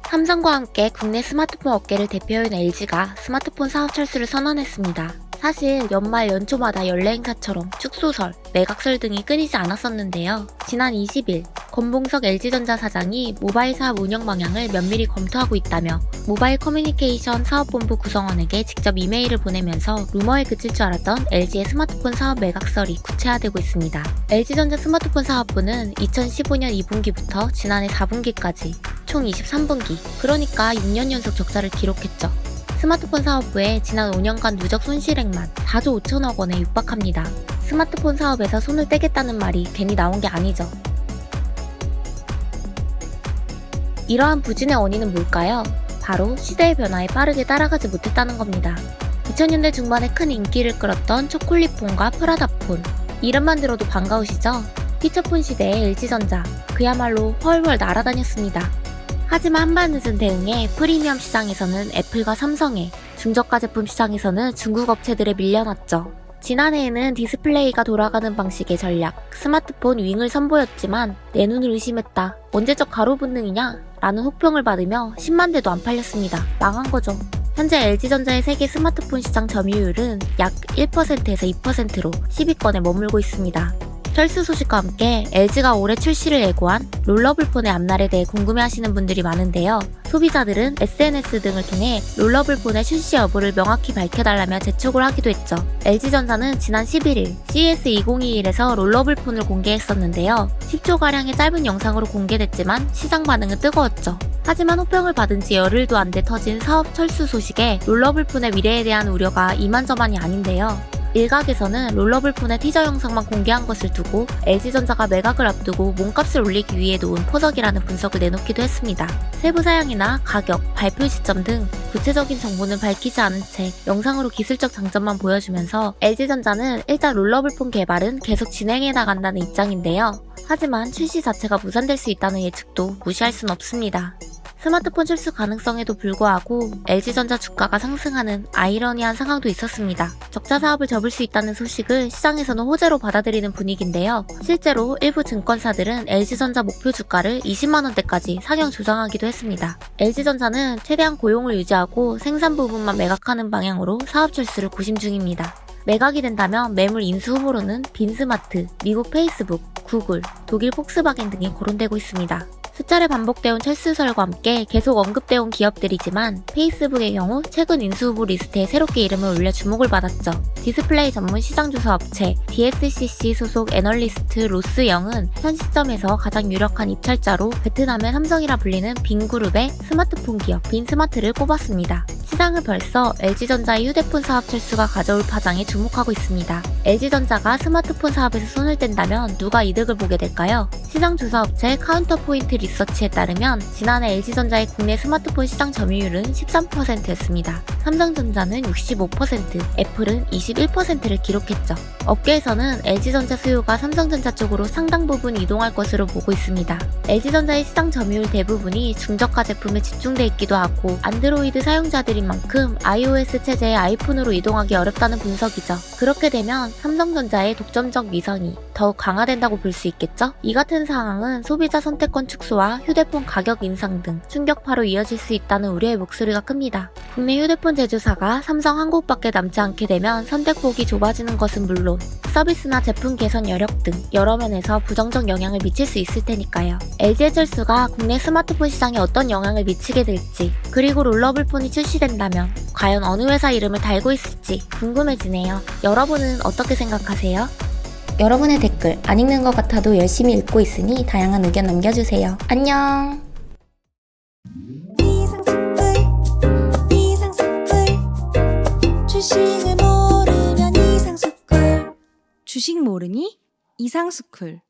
삼성과 함께 국내 스마트폰 업계를 대표하는 LG가 스마트폰 사업 철수를 선언했습니다. 사실 연말 연초마다 연례 행사처럼 축소설, 매각설 등이 끊이지 않았었는데요. 지난 20일 권봉석 LG전자 사장이 모바일 사업 운영 방향을 면밀히 검토하고 있다며 모바일 커뮤니케이션 사업본부 구성원에게 직접 이메일을 보내면서 루머에 그칠 줄 알았던 LG의 스마트폰 사업 매각설이 구체화되고 있습니다. LG전자 스마트폰 사업부는 2015년 2분기부터 지난해 4분기까지 총 23분기, 그러니까 6년 연속 적자를 기록했죠. 스마트폰 사업부의 지난 5년간 누적 손실액만 4조 5천억 원에 육박합니다. 스마트폰 사업에서 손을 떼겠다는 말이 괜히 나온 게 아니죠. 이러한 부진의 원인은 뭘까요? 바로 시대의 변화에 빠르게 따라가지 못했다는 겁니다. 2000년대 중반에 큰 인기를 끌었던 초콜릿폰과 프라다폰, 이름만 들어도 반가우시죠? 피처폰 시대의 LG전자, 그야말로 훨훨 날아다녔습니다. 하지만 한발 늦은 대응에 프리미엄 시장에서는 애플과 삼성에, 중저가 제품 시장에서는 중국 업체들에 밀려났죠. 지난해에는 디스플레이가 돌아가는 방식의 전략, 스마트폰 윙을 선보였지만 내 눈을 의심했다. 언제적 가로분능이냐? 라는 혹평을 받으며 10만 대도 안 팔렸습니다. 망한 거죠. 현재 LG전자의 세계 스마트폰 시장 점유율은 약 1%에서 2%로 10위권에 머물고 있습니다. 철수 소식과 함께 LG가 올해 출시를 예고한 롤러블폰의 앞날에 대해 궁금해하시는 분들이 많은데요. 소비자들은 SNS 등을 통해 롤러블폰의 출시 여부를 명확히 밝혀달라며 재촉을 하기도 했죠. LG전자는 지난 11일 CES 2021에서 롤러블폰을 공개했었는데요. 10초가량의 짧은 영상으로 공개됐지만 시장 반응은 뜨거웠죠. 하지만 호평을 받은 지 열흘도 안 돼 터진 사업 철수 소식에 롤러블폰의 미래에 대한 우려가 이만저만이 아닌데요. 일각에서는 롤러블폰의 티저 영상만 공개한 것을 두고 LG전자가 매각을 앞두고 몸값을 올리기 위해 놓은 포석이라는 분석을 내놓기도 했습니다. 세부 사양이나 가격, 발표 시점 등 구체적인 정보는 밝히지 않은 채 영상으로 기술적 장점만 보여주면서 LG전자는 일단 롤러블폰 개발은 계속 진행해 나간다는 입장인데요. 하지만 출시 자체가 무산될 수 있다는 예측도 무시할 순 없습니다. 스마트폰 출시 가능성에도 불구하고 LG전자 주가가 상승하는 아이러니한 상황도 있었습니다. 적자 사업을 접을 수 있다는 소식을 시장에서는 호재로 받아들이는 분위기인데요. 실제로 일부 증권사들은 LG전자 목표 주가를 20만원대까지 상향 조정하기도 했습니다. LG전자는 최대한 고용을 유지하고 생산 부분만 매각하는 방향으로 사업 철수를 고심 중입니다. 매각이 된다면 매물 인수 후보로는 빈스마트, 미국 페이스북, 구글, 독일 폭스바겐 등이 거론되고 있습니다. 수차례 반복되어 철수설과 함께 계속 언급되어 온 기업들이지만 페이스북의 경우 최근 인수 후보 리스트에 새롭게 이름을 올려 주목을 받았죠. 디스플레이 전문 시장조사 업체 DSCC 소속 애널리스트 로스 영은 현 시점에서 가장 유력한 입찰자로 베트남의 삼성이라 불리는 빈그룹의 스마트폰 기업 빈스마트를 꼽았습니다. 시장은 벌써 LG전자의 휴대폰 사업 철수가 가져올 파장에 주목하고 있습니다. LG전자가 스마트폰 사업에서 손을 뗀다면 누가 이득을 보게 될까요? 시장조사업체 카운터포인트 리서치에 따르면 지난해 LG전자의 국내 스마트폰 시장 점유율은 13%였습니다. 삼성전자는 65%, 애플은 21%를 기록했죠. 업계에서는 LG전자 수요가 삼성전자 쪽으로 상당 부분 이동할 것으로 보고 있습니다. LG전자의 시장 점유율 대부분이 중저가 제품에 집중돼 있기도 하고 안드로이드 사용자들인 만큼 iOS 체제의 아이폰으로 이동하기 어렵다는 분석이죠. 그렇게 되면 삼성전자의 독점적 위상이 더욱 강화된다고 볼 수 있겠죠? 이 같은 상황은 소비자 선택권 축소와 휴대폰 가격 인상 등 충격파로 이어질 수 있다는 우려의 목소리가 큽니다. 국내 휴대폰 제조사가 삼성 한 곳밖에 남지 않게 되면 선택폭이 좁아지는 것은 물론 서비스나 제품 개선 여력 등 여러 면에서 부정적 영향을 미칠 수 있을 테니까요. LG의 철수가 국내 스마트폰 시장에 어떤 영향을 미치게 될지, 그리고 롤러블폰이 출시된다면 과연 어느 회사 이름을 달고 있을지 궁금해지네요. 여러분은 어떻게 생각하세요? 여러분의 댓글 안 읽는 것 같아도 열심히 읽고 있으니 다양한 의견 남겨주세요. 안녕! 주식을 모르면 이상스쿨. 주식 모르니? 이상스쿨.